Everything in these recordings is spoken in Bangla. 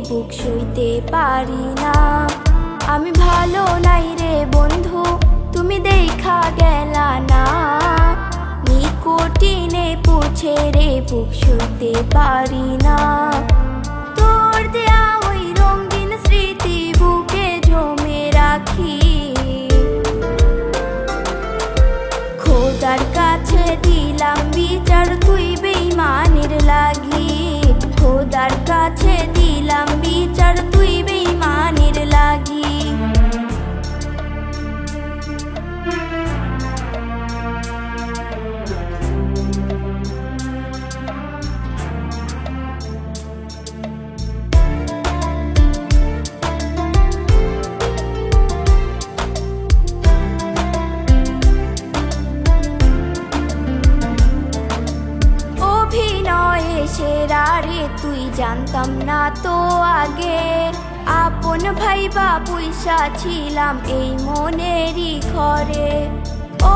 বুক সইতে পারি না। আমি ভালো নাই রে বন্ধু, তুমি দেখা গেলা না। নিকটিনে পুছে রে বুক সইতে পারি না। তোর দেয়া ওই রঙিন স্মৃতি বুকে জমে রাখি। খোদার কাছে দিলাম বিচার তুই বেঈমানের লাগি। খোদার কাছে দিলাম বিচার তুই বেঈমানের লাগি। সেরা রে তুই জানতাম না তো আগে। আপন ভাইবা পয়সা ছিলাম এই মনেরই ঘরে।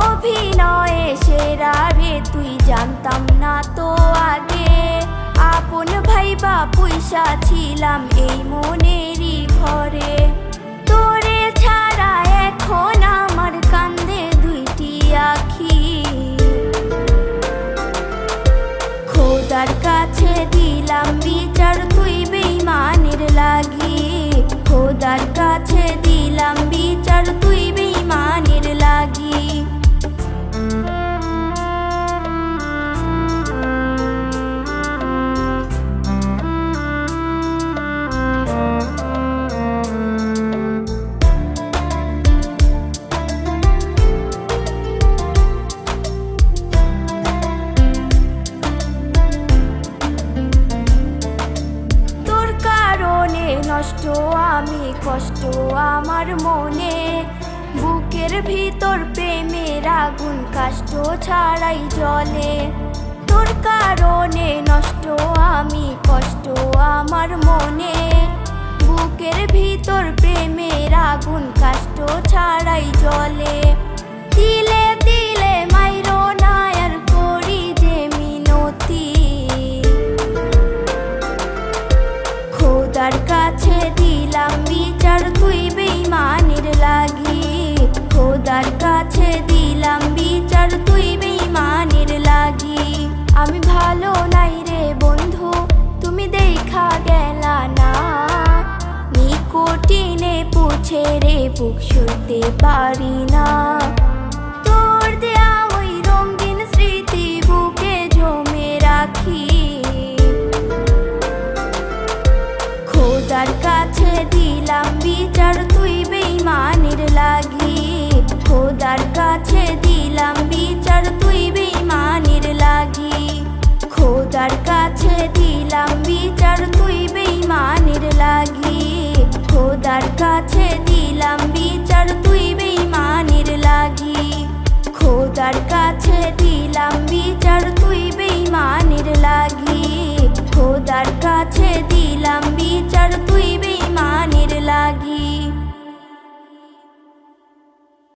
অভিনয়ে সেরা রে তুই জানতাম না তো আগে। আপন ভাইবা পয়সা ছিলাম এই মনেরই ঘরে। তোরে ছাড়া এখন আমার কান্দে দুইটি আখি। খোদার কাছে দিলাম বিচার তুই বেঈমানের লাগি। খোদার কাছে দিলাম বিচার তুই বেঈমানের লাগি। নষ্ট আমি কষ্ট আমার মনে। বুকের ভিতর প্রেমের আগুন কাষ্ট ছাড়াই জ্বলে। তোর কারণে নষ্ট আমি কষ্ট আমার মনে। বুকের ভিতর প্রেমের আগুন কাষ্ট ছাড়াই জ্বলে। তিলে তিলে মাইরো না আর করি যে মিনতি। খোদার কাছে দিলাম বিচার তুই বেঈমানের লাগি। খোদার কাছে দিলাম বিচার তুই বেঈমানের লাগি। আমি ভালো নাই রে বন্ধু, তুমি দেখা গেলা না। নিকটিনে পুছে রে বুক সইতে পারি না। তোর দেয়া ওই রঙিন স্মৃতি বুকে জমে রাখি। খোদার কাছে দিলাম বিচার তুই বেঈমানের লাগি। খোদার কাছে দিলাম বিচার তুই বেঈমানের লাগি। খোদার কাছে দিলাম বিচার তুই বেঈমানের লাগি। খোদার কাছে দিলাম বিচার তুই বেঈমানের লাগি। খোদার কাছে দিলাম বিচার তুই বেঈমানের লাগি। খোদার কাছে দিলাম বিচার তুই বেঈমানের লাগি।